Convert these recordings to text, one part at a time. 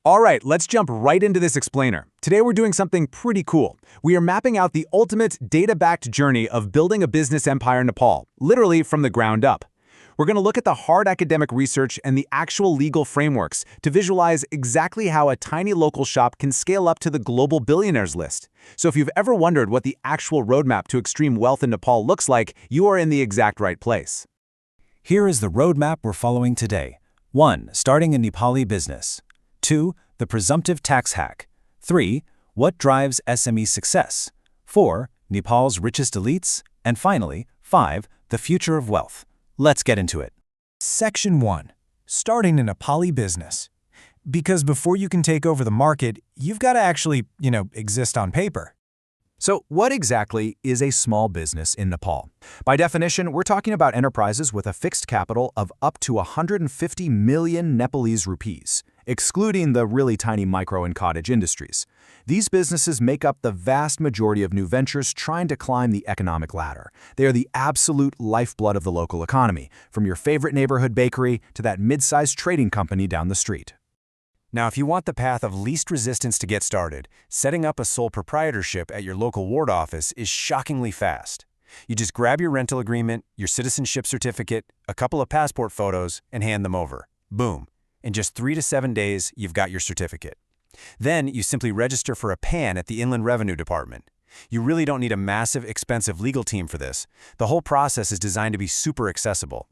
All right, let's jump right into this explainer. Today we're doing something pretty cool. We are mapping out the ultimate data-backed journey of building a business empire in Nepal, literally from the ground up. We're going to look at the hard academic research and the actual legal frameworks to visualize exactly how a tiny local shop can scale up to the global billionaires list. So if you've ever wondered what the actual roadmap to extreme wealth in Nepal looks like, you are in the exact right place. Here is the roadmap we're following today. 1. Starting a Nepali business. 2. The presumptive tax hack. 3. What drives SME success. 4. Nepal's richest elites. And finally, 5. The future of wealth. Let's get into it. Section 1. Starting a Nepali business. Because before you can take over the market, you've got to actually, exist on paper. So what exactly is a small business in Nepal? By definition, we're talking about enterprises with a fixed capital of up to 150 million Nepalese rupees, excluding the really tiny micro and cottage industries. These businesses make up the vast majority of new ventures trying to climb the economic ladder. They are the absolute lifeblood of the local economy, from your favorite neighborhood bakery to that mid-sized trading company down the street. Now, if you want the path of least resistance to get started, setting up a sole proprietorship at your local ward office is shockingly fast. You just grab your rental agreement, your citizenship certificate, a couple of passport photos, and hand them over. Boom. In just 3 to 7 days, you've got your certificate. Then you simply register for a PAN at the Inland Revenue Department. You really don't need a massive, expensive legal team for this. The whole process is designed to be super accessible.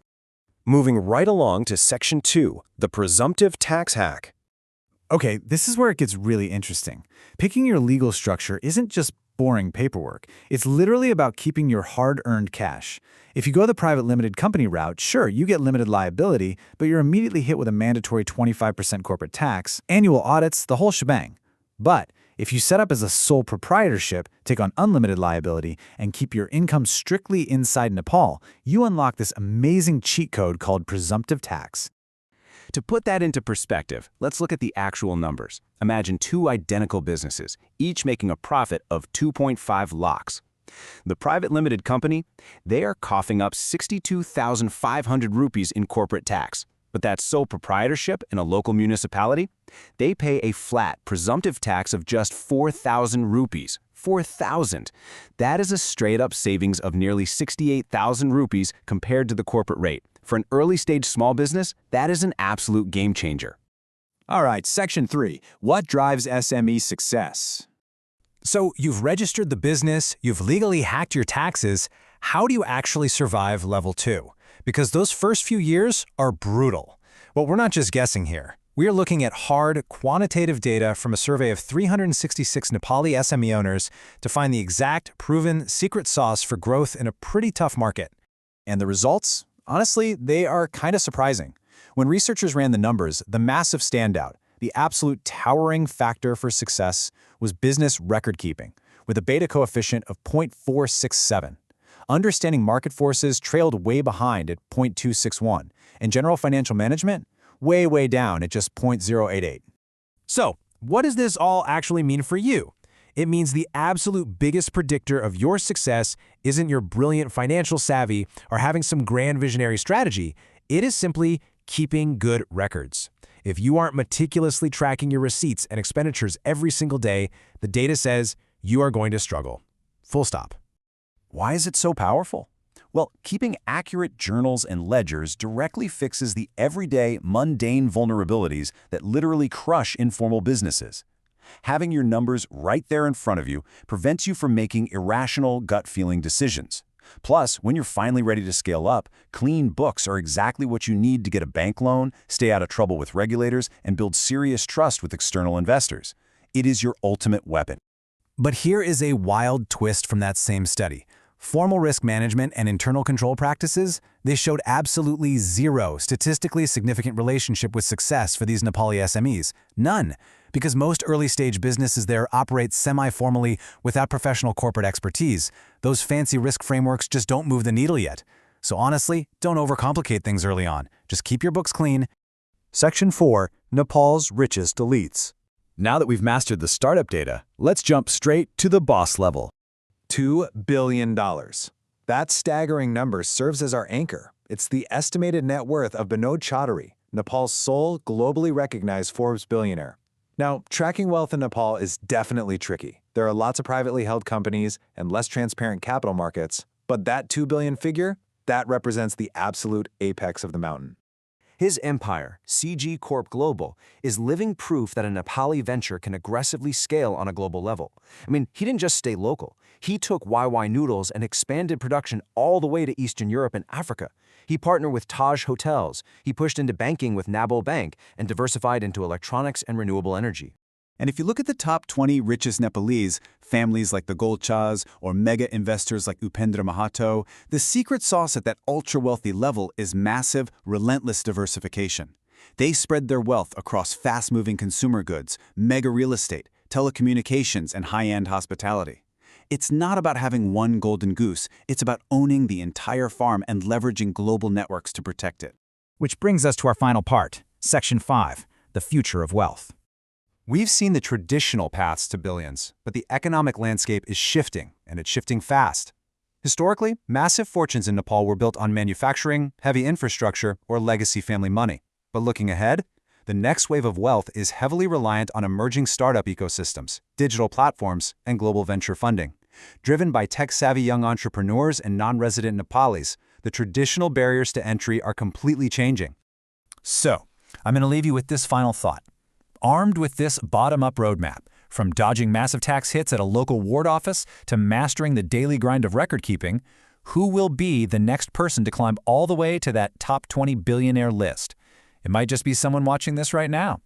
Moving right along to Section 2, the presumptive tax hack. Okay, this is where it gets really interesting. Picking your legal structure isn't just boring paperwork. It's literally about keeping your hard-earned cash. If you go the private limited company route, sure, you get limited liability, but you're immediately hit with a mandatory 25% corporate tax, annual audits, the whole shebang. But if you set up as a sole proprietorship, take on unlimited liability, and keep your income strictly inside Nepal, you unlock this amazing cheat code called presumptive tax. To put that into perspective, let's look at the actual numbers. Imagine two identical businesses, each making a profit of 2.5 lakhs. The private limited company, they are coughing up 62,500 rupees in corporate tax. But that sole proprietorship in a local municipality, they pay a flat presumptive tax of just 4,000 rupees. 4,000. That is a straight-up savings of nearly 68,000 rupees compared to the corporate rate. For an early-stage small business, that is an absolute game changer. All right, Section 3. What drives SME success? So you've registered the business, you've legally hacked your taxes. How do you actually survive level 2? Because those first few years are brutal. Well, we're not just guessing here. We are looking at hard, quantitative data from a survey of 366 Nepali SME owners to find the exact, proven, secret sauce for growth in a pretty tough market. And the results? Honestly, they are kind of surprising. When researchers ran the numbers, the massive standout, the absolute towering factor for success, was business record-keeping, with a beta coefficient of 0.467. Understanding market forces trailed way behind at 0.261, and general financial management, way down at just 0.088. So, what does this all actually mean for you? It means the absolute biggest predictor of your success isn't your brilliant financial savvy or having some grand visionary strategy. It is simply keeping good records. If you aren't meticulously tracking your receipts and expenditures every single day, the data says you are going to struggle. Full stop. Why is it so powerful? Well, keeping accurate journals and ledgers directly fixes the everyday, mundane vulnerabilities that literally crush informal businesses. Having your numbers right there in front of you prevents you from making irrational, gut-feeling decisions. Plus, when you're finally ready to scale up, clean books are exactly what you need to get a bank loan, stay out of trouble with regulators, and build serious trust with external investors. It is your ultimate weapon. But here is a wild twist from that same study. Formal risk management and internal control practices, they showed absolutely zero statistically significant relationship with success for these Nepali SMEs. None. Because most early-stage businesses there operate semi-formally without professional corporate expertise. Those fancy risk frameworks just don't move the needle yet. So honestly, don't overcomplicate things early on. Just keep your books clean. Section 4. Nepal's richest elites. Now that we've mastered the startup data, let's jump straight to the boss level. $2 billion. That staggering number serves as our anchor. It's the estimated net worth of Binod Chaudhary, Nepal's sole globally recognized Forbes billionaire. Now, tracking wealth in Nepal is definitely tricky. There are lots of privately held companies and less transparent capital markets, but that 2 billion figure, that represents the absolute apex of the mountain. His empire, CG Corp Global, is living proof that a Nepali venture can aggressively scale on a global level. I mean, he didn't just stay local. He took YY Noodles and expanded production all the way to Eastern Europe and Africa. He partnered with Taj Hotels. He pushed into banking with Nabol Bank and diversified into electronics and renewable energy. And if you look at the top 20 richest Nepalese, families like the Golchas or mega investors like Upendra Mahato, the secret sauce at that ultra-wealthy level is massive, relentless diversification. They spread their wealth across fast-moving consumer goods, mega real estate, telecommunications, and high-end hospitality. It's not about having one golden goose, it's about owning the entire farm and leveraging global networks to protect it. Which brings us to our final part, Section 5, the future of wealth. We've seen the traditional paths to billions, but the economic landscape is shifting, and it's shifting fast. Historically, massive fortunes in Nepal were built on manufacturing, heavy infrastructure, or legacy family money. But looking ahead, the next wave of wealth is heavily reliant on emerging startup ecosystems, digital platforms, and global venture funding. Driven by tech-savvy young entrepreneurs and non-resident Nepalis, the traditional barriers to entry are completely changing. So, I'm going to leave you with this final thought. Armed with this bottom-up roadmap, from dodging massive tax hits at a local ward office to mastering the daily grind of record-keeping, who will be the next person to climb all the way to that top 20 billionaire list? It might just be someone watching this right now.